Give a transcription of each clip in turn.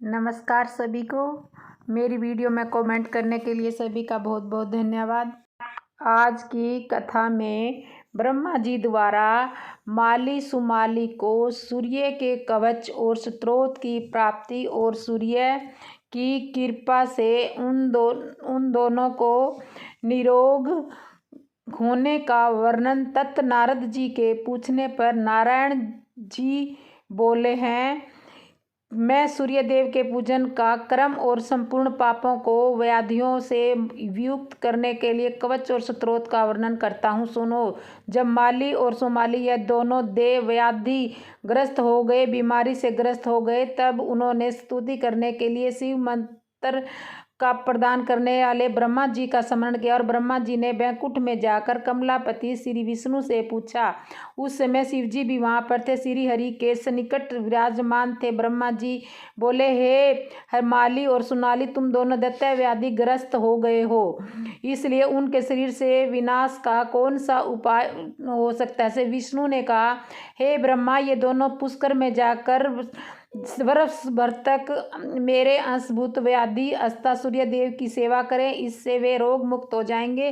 नमस्कार सभी को। मेरी वीडियो में कमेंट करने के लिए सभी का बहुत बहुत धन्यवाद। आज की कथा में ब्रह्मा जी द्वारा माली सुमाली को सूर्य के कवच और स्त्रोत की प्राप्ति और सूर्य की कृपा से उन दोनों को निरोग होने का वर्णन तत् नारद जी के पूछने पर नारायण जी बोले हैं, मैं सूर्यदेव के पूजन का क्रम और संपूर्ण पापों को व्याधियों से वियुक्त करने के लिए कवच और स्त्रोत का वर्णन करता हूँ। सुनो, जब माली और सुमाली यह दोनों देव व्याधि ग्रस्त हो गए, बीमारी से ग्रस्त हो गए, तब उन्होंने स्तुति करने के लिए शिव मंत्र का प्रदान करने वाले ब्रह्मा जी का स्मरण किया और ब्रह्मा जी ने बैकुंठ में जाकर कमलापति श्री विष्णु से पूछा। उस समय शिव जी भी वहां पर थे, श्री हरि के सन्निकट विराजमान थे। ब्रह्मा जी बोले, हे माली और सुनाली, तुम दोनों दैत्य व्याधि ग्रस्त हो गए हो, इसलिए उनके शरीर से विनाश का कौन सा उपाय हो सकता है। विष्णु ने कहा, हे ब्रह्मा, ये दोनों पुष्कर में जाकर वर्ष भर तक मेरे अंशभूत व्याधि अस्ता सूर्य देव की सेवा करें, इससे वे रोग मुक्त हो जाएंगे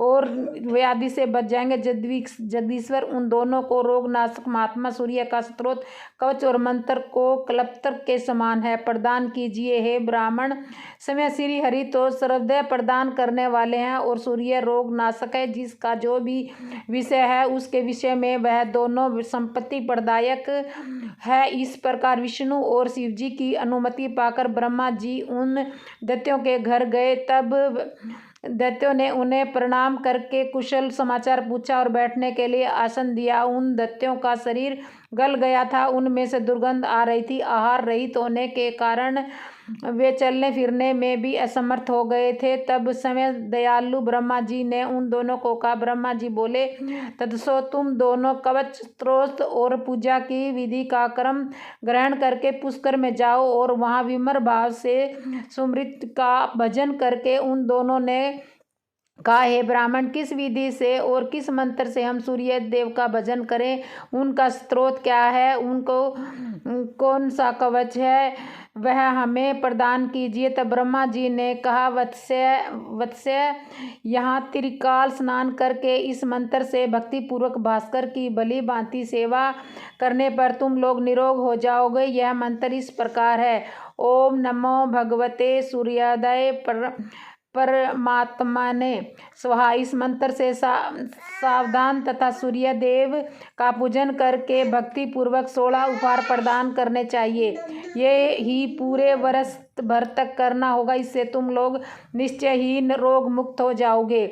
और व्याधि से बच जाएंगे। जगदीश्वर उन दोनों को रोग नाशक महात्मा सूर्य का स्त्रोत कवच और मंत्र को कल्पत्र के समान है प्रदान कीजिए। हे ब्राह्मण, समय श्री हरि तो सर्वदय प्रदान करने वाले हैं और सूर्य रोग नाशक है, जिसका जो भी विषय है उसके विषय में वह दोनों संपत्ति प्रदायक है। इस प्रकार विष्णु और शिव जी की अनुमति पाकर ब्रह्मा जी उन दैत्यों के घर गए। तब दैत्यों ने उन्हें प्रणाम करके कुशल समाचार पूछा और बैठने के लिए आसन दिया। उन दैत्यों का शरीर गल गया था, उनमें से दुर्गंध आ रही थी। आहार रहित होने के कारण वे चलने फिरने में भी असमर्थ हो गए थे। तब समय दयालु ब्रह्मा जी ने उन दोनों को कहा। ब्रह्मा जी बोले, तत्सो तुम दोनों कवच स्त्रोत और पूजा की विधि का क्रम ग्रहण करके पुष्कर में जाओ और वहां विमर भाव से सुमृत का भजन करके उन दोनों ने कहा, हे ब्राह्मण, किस विधि से और किस मंत्र से हम सूर्य देव का भजन करें, उनका स्त्रोत क्या है, उनको कौन सा कवच है, वह हमें प्रदान कीजिए। तब ब्रह्मा जी ने कहा, वत्स्य, यहाँ त्रिकाल स्नान करके इस मंत्र से भक्ति पूर्वक भास्कर की भली भांति सेवा करने पर तुम लोग निरोग हो जाओगे। यह मंत्र इस प्रकार है, ओम नमो भगवते सूर्योदय परमात्मा ने स्वाहा। इस मंत्र से सावधान तथा सूर्य देव का पूजन करके भक्ति पूर्वक 16 उपहार प्रदान करने चाहिए। ये ही पूरे वर्ष भर तक करना होगा, इससे तुम लोग निश्चय ही रोग मुक्त हो जाओगे।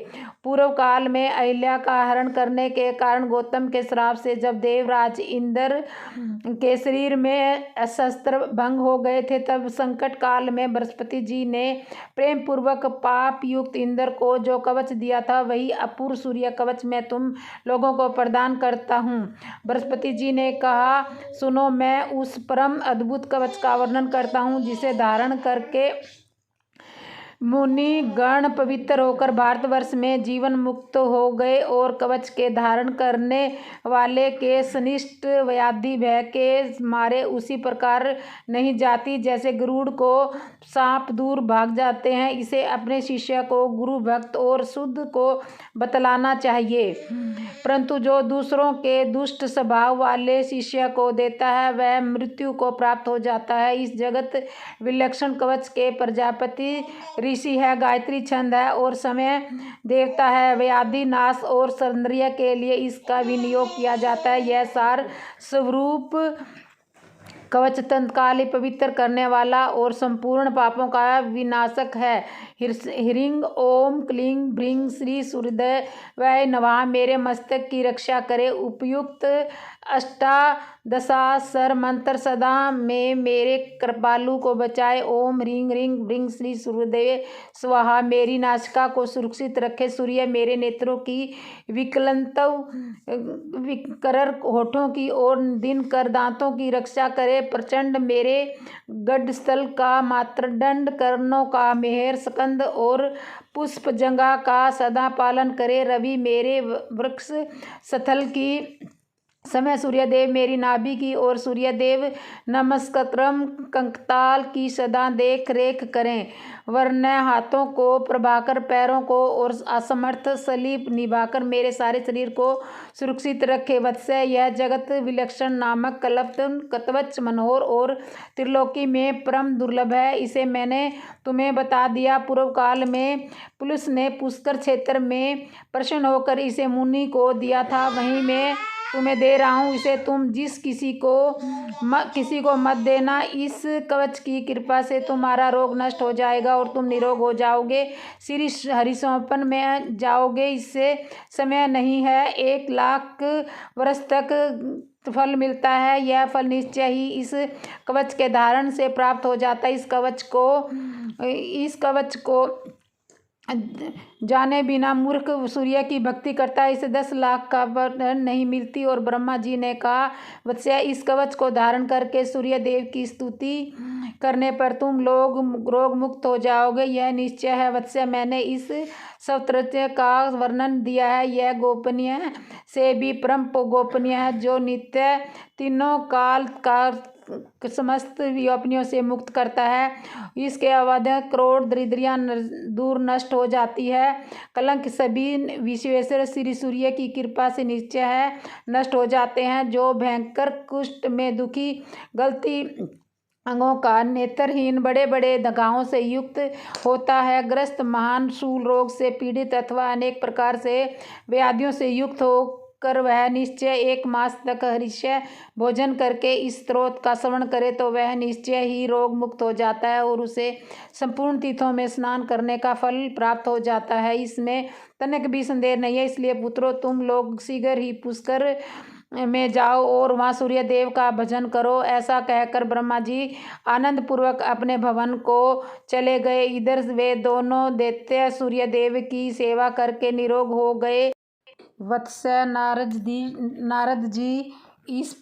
पूर्व काल में अहिल्या का हरण करने के कारण गौतम के श्राप से जब देवराज इंद्र के शरीर में शस्त्र भंग हो गए थे, तब संकट काल में बृहस्पति जी ने प्रेम पूर्वक पाप युक्त इंद्र को जो कवच दिया था, वही अपूर्व सूर्य कवच मैं तुम लोगों को प्रदान करता हूँ। बृहस्पति जी ने कहा, सुनो, मैं उस परम अद्भुत कवच का वर्णन करता हूँ जिसे धारण करके मुनि गण पवित्र होकर भारतवर्ष में जीवन मुक्त हो गए और कवच के धारण करने वाले के सनिष्ठ व्याधि भय के मारे उसी प्रकार नहीं जाती जैसे गरुड़ को सांप दूर भाग जाते हैं। इसे अपने शिष्य को गुरु भक्त और शुद्ध को बतलाना चाहिए, परंतु जो दूसरों के दुष्ट स्वभाव वाले शिष्य को देता है वह मृत्यु को प्राप्त हो जाता है। इस जगत विलक्षण कवच के प्रजापति ऋषि है, गायत्री छंद है और समय देवता है। व्याधि नाश और सौंदर्य के लिए इसका विनियोग किया जाता है। यह सार स्वरूप कवच तत्काल ही पवित्र करने वाला और संपूर्ण पापों का विनाशक है। ह्रीं ओम क्लीं भ्रीं श्री सूर्यदेवाय नमः मेरे मस्तक की रक्षा करे। उपयुक्त अष्टादशाक्षर मंत्र सदा में मेरे कृपालु को बचाए। ओम ह्रीं ह्रीं भ्रीं श्री सूर्यदेव स्वाहा मेरी नासिका को सुरक्षित रखे। सूर्य मेरे नेत्रों की विकरर होठों की और दिनकर दांतों की रक्षा करे। प्रचंड मेरे गड्ढस्थल का मात्रदंड, कर्णों का मेहर, स्कंद और पुष्प जंगा का सदा पालन करे। रवि मेरे वृक्ष स्थल की समय सूर्यदेव मेरी नाभि की और सूर्यदेव नमस्क्रम कंकताल की सदा देख रेख करें, वरन हाथों को प्रभाकर, पैरों को और असमर्थ सलीब निभाकर मेरे सारे शरीर को सुरक्षित रखे। वत्स्य, यह जगत विलक्षण नामक कवच मनोहर और त्रिलोकी में परम दुर्लभ है। इसे मैंने तुम्हें बता दिया। पूर्व काल में पुलुस ने पुष्कर क्षेत्र में प्रसन्न होकर इसे मुनि को दिया था, वहीं मैं तुम्हें दे रहा हूँ। इसे तुम किसी को मत देना। इस कवच की कृपा से तुम्हारा रोग नष्ट हो जाएगा और तुम निरोग हो जाओगे, श्री हरिसंपन्न में जाओगे। इससे समय नहीं है, 1,00,000 वर्ष तक फल मिलता है। यह फल निश्चय ही इस कवच के धारण से प्राप्त हो जाता है। इस कवच को जाने बिना मूर्ख सूर्य की भक्ति करता है, इसे 10,00,000 का वर्णन नहीं मिलती। और ब्रह्मा जी ने कहा, वत्स्य, इस कवच को धारण करके सूर्य देव की स्तुति करने पर तुम लोग रोग मुक्त हो जाओगे, यह निश्चय है। वत्स्य, मैंने इस सप्तऋषि का वर्णन दिया है, यह गोपनीय से भी परम गोपनीय है, जो नित्य तीनों काल का समस्त वियोपनियों से मुक्त करता है। इसके अवध करोड़ दरिद्रियां दूर नष्ट हो जाती है। कलंक सभी विश्वेश्वर श्री सूर्य की कृपा से निश्चय है नष्ट हो जाते हैं। जो भयंकर कुष्ठ में दुखी, गलती अंगों का, नेत्रहीन, बड़े बड़े घावों से युक्त होता है, ग्रस्त, महान शूल रोग से पीड़ित अथवा अनेक प्रकार से व्याधियों से युक्त हो कर वह निश्चय 1 मास तक हरिष्य भोजन करके इस स्त्रोत का श्रवण करे तो वह निश्चय ही रोग मुक्त हो जाता है और उसे संपूर्ण तीर्थों में स्नान करने का फल प्राप्त हो जाता है। इसमें तनिक भी संदेह नहीं है। इसलिए पुत्रों, तुम लोग शीघ्र ही पुष्कर में जाओ और वहाँ सूर्य देव का भजन करो। ऐसा कहकर ब्रह्मा जी आनंद पूर्वक अपने भवन को चले गए। इधर वे दोनों दैत्य सूर्य देव की सेवा करके निरोग हो गए। वत्स्य, नारद जी इस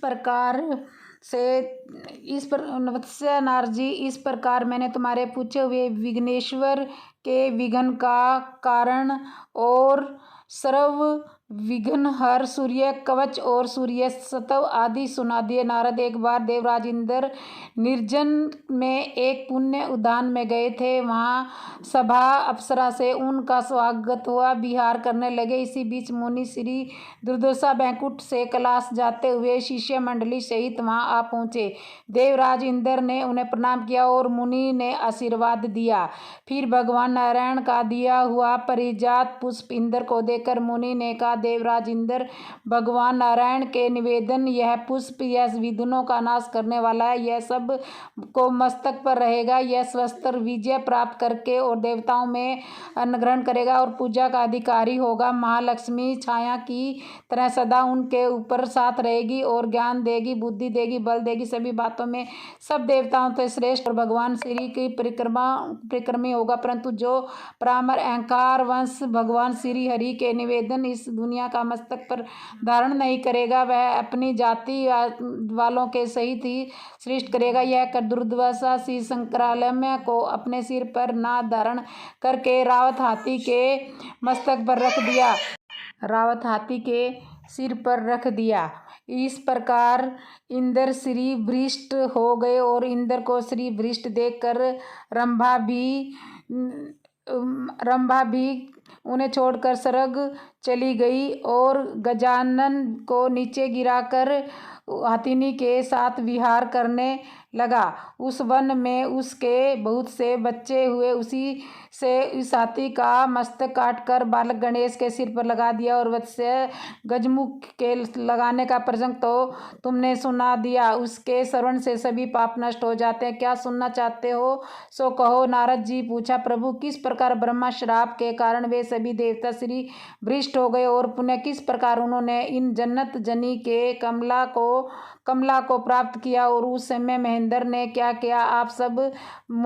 प्रकार मैंने तुम्हारे पूछे हुए विघ्नेश्वर के विघ्न का कारण और सर्व विघ्न हर सूर्य कवच और सूर्य स्तव आदि सुना दिए। नारद एक बार देवराज इंद्र निर्जन में एक पुण्य उद्यान में गए थे। वहाँ सभा अप्सरा से उनका स्वागत हुआ, विहार करने लगे। इसी बीच मुनि श्री दुर्दशा बैकुंठ से कैलाश जाते हुए शिष्य मंडली सहित वहाँ आ पहुँचे। देवराज इंद्र ने उन्हें प्रणाम किया और मुनि ने आशीर्वाद दिया। फिर भगवान नारायण का दिया हुआ परिजात पुष्प इंद्र को देकर मुनि ने कहा, देवराज इंद्र, भगवान नारायण के निवेदन, यह पुष्प यह विघ्नों का नाश करने वाला है, यह सब को मस्तक पर रहेगा। यह स्वस्त्र विजय प्राप्त करके और देवताओं में अन्न ग्रहण करेगा और पूजा का अधिकारी होगा। महालक्ष्मी छाया की तरह सदा उनके ऊपर साथ रहेगी और ज्ञान देगी, बुद्धि देगी, बल देगी। सभी बातों में सब देवताओं से श्रेष्ठ और भगवान श्री की परिक्रमी होगा। परंतु जो परामर अहंकार वंश भगवान श्री हरि के निवेदन इस दुनिया का मस्तक पर धारण नहीं करेगा, वह अपनी जाति वालों के सहित ही सृष्टि करेगा। यह कर दुर्दशा श्री शंकरालय को अपने सिर पर ना धारण करके रावत हाथी के मस्तक पर रख दिया। इस प्रकार इंद्र श्री भ्रष्ट हो गए और इंद्र को श्री भ्रष्ट देखकर रंभा भी उन्हें छोड़कर स्वर्ग चली गई और गजानन को नीचे गिराकर हाथिनी के साथ विहार करने लगा। उस वन में उसके बहुत से बच्चे हुए। उसी से इस हाथी का मस्तक काटकर बालक गणेश के सिर पर लगा दिया। और वत्स्य, गजमुख के लगाने का प्रसंग तो तुमने सुना दिया, उसके श्रवण से सभी पाप नष्ट हो जाते हैं। क्या सुनना चाहते हो सो कहो। नारद जी पूछा, प्रभु, किस प्रकार ब्रह्मा श्राप के कारण वे सभी देवता श्री भ्रष्ट हो गए और पुनः किस प्रकार उन्होंने इन जन्नत जनी के कमला को प्राप्त किया और उस समय महेंद्र ने क्या किया, आप सब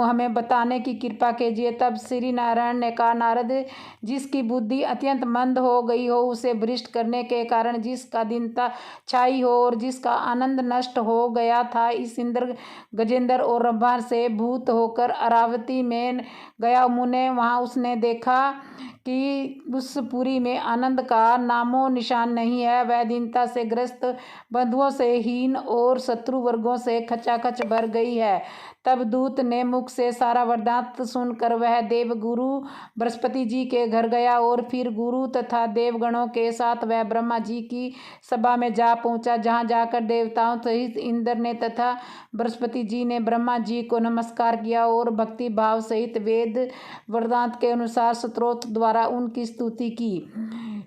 हमें बताने की कृपा कीजिए। तब श्री नारायण ने कहा, नारद, जिसकी बुद्धि अत्यंत मंद हो गई हो, उसे भ्रष्ट करने के कारण जिसका दीनता छाई हो और जिसका आनंद नष्ट हो गया था, इस इंद्र, गजेंद्र और रंभा से भूत होकर अरावती में गया। मुने वहाँ उसने देखा कि उस पुरी में आनंद का नामो निशान नहीं है। वह दीनता से ग्रस्त, बंधुओं से हीन और शत्रु वर्गों से खचाखच भर गई है। तब दूत ने मुख से सारा वृत्तांत सुनकर वह देव गुरु बृहस्पति जी के घर गया और फिर गुरु तथा देवगणों के साथ वह ब्रह्मा जी की सभा में जा पहुंचा, जहां जाकर देवताओं सहित इंद्र ने तथा बृहस्पति जी ने ब्रह्मा जी को नमस्कार किया और भक्ति भाव सहित वेद वृत्तांत के अनुसार स्तोत्र द्वारा उनकी स्तुति की।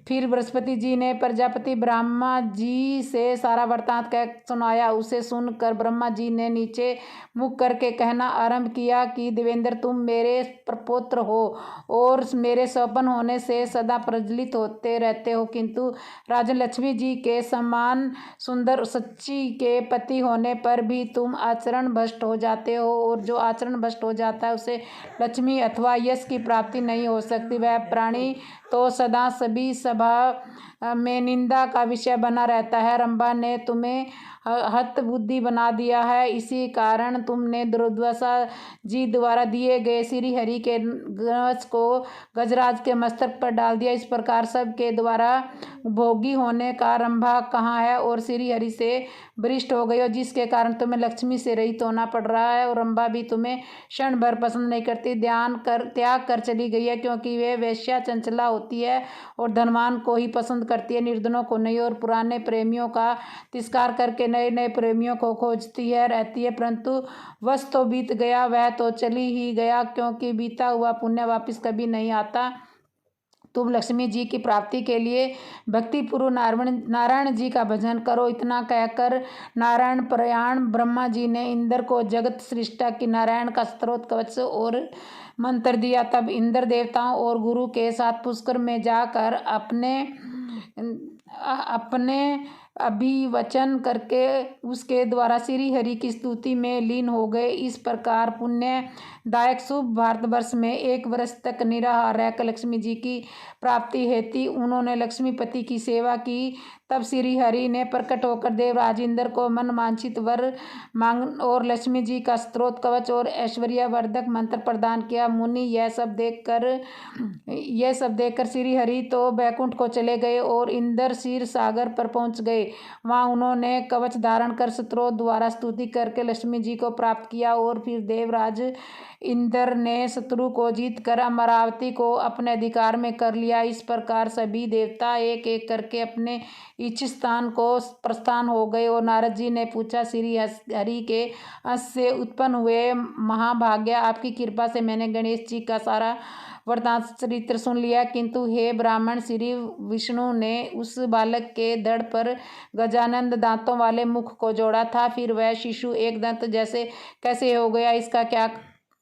फिर बृहस्पति जी ने प्रजापति ब्रह्मा जी से सारा वृत्तांत कह सुनाया। उसे सुनकर ब्रह्मा जी ने नीचे मुख करके कहना आरंभ किया कि देवेंद्र, तुम मेरे प्रपौत्र हो और मेरे सौपन होने से सदा प्रज्वलित होते रहते हो, किंतु राजन लक्ष्मी जी के समान सुंदर सच्ची के पति होने पर भी तुम आचरण भ्रष्ट हो जाते हो, और जो आचरण भ्रष्ट हो जाता है उसे लक्ष्मी अथवा यश की प्राप्ति नहीं हो सकती। वह प्राणी तो सदा सभी सभा में निंदा का विषय बना रहता है। रंभा ने तुम्हें हत बुद्धि बना दिया है, इसी कारण तुमने दुर्वासा जी द्वारा दिए गए श्री हरि के कवच को गजराज के मस्तक पर डाल दिया। इस प्रकार सब के द्वारा भोगी होने का रंभा कहाँ है और श्री हरि से वरिष्ठ हो गई हो, जिसके कारण तुम्हें लक्ष्मी से रहित होना पड़ रहा है। और रंभा भी तुम्हें क्षण भर पसंद नहीं करती, त्याग कर चली गई है, क्योंकि वे वेश्या चंचला होती है और धनवान को ही पसंद करती है, निर्धनों को नहीं, और पुराने प्रेमियों का तिरस्कार करके नए नए प्रेमियों को खोजती है रहती है। परंतु वश तो बीत गया, वह तो चली ही गया, क्योंकि बीता हुआ पुण्य वापस कभी नहीं आता। तुम लक्ष्मी जी की प्राप्ति के लिए भक्तिपूर्व नारायण जी का भजन करो। इतना कहकर नारायण प्रयाण ब्रह्मा जी ने इंद्र को जगत सृष्टा की नारायण का स्तोत्र कवच और मंत्र दिया। तब इंद्र देवताओं और गुरु के साथ पुष्कर में जाकर अपने अभिवचन करके उसके द्वारा श्री हरि की स्तुति में लीन हो गए। इस प्रकार पुण्यदायक शुभ भारतवर्ष में 1 वर्ष तक निराहार रहकर लक्ष्मी जी की प्राप्ति हेतु उन्होंने लक्ष्मीपति की सेवा की। तब श्री हरि ने प्रकट होकर देवराज इंद्र को मन वांछित वर मांग और लक्ष्मी जी का स्तोत्र कवच और ऐश्वर्यवर्धक मंत्र प्रदान किया। मुनि यह सब देखकर श्री हरि तो बैकुंठ को चले गए और इंद्र क्षीर सागर पर पहुंच गए। वहां उन्होंने कवच धारण कर स्तोत्र द्वारा स्तुति करके लक्ष्मी जी को प्राप्त किया और फिर देवराज इंद्र ने शत्रु को जीत कर अमरावती को अपने अधिकार में कर लिया। इस प्रकार सभी देवता एक एक करके अपने इच्छित स्थान को प्रस्थान हो गए। और नारद जी ने पूछा, श्री हरि के अंश से उत्पन्न हुए महाभाग्य, आपकी कृपा से मैंने गणेश जी का सारा वृत्तांत चरित्र सुन लिया, किंतु हे ब्राह्मण, श्री विष्णु ने उस बालक के धड़ पर गजानंद दांतों वाले मुख को जोड़ा था, फिर वह शिशु एक दंत जैसे कैसे हो गया, इसका क्या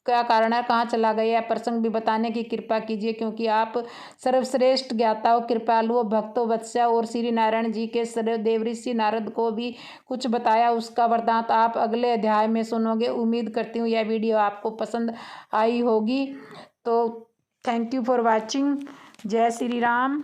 कारण है, कहाँ चला गया, प्रसंग भी बताने की कृपा कीजिए, क्योंकि आप सर्वश्रेष्ठ ज्ञाता हो, कृपालु, भक्तो वत्स्य। और श्री नारायण जी के देवऋषि नारद को भी कुछ बताया, उसका वृत्तांत आप अगले अध्याय में सुनोगे। उम्मीद करती हूँ यह वीडियो आपको पसंद आई होगी। तो थैंक यू फॉर वॉचिंग। जय श्री राम।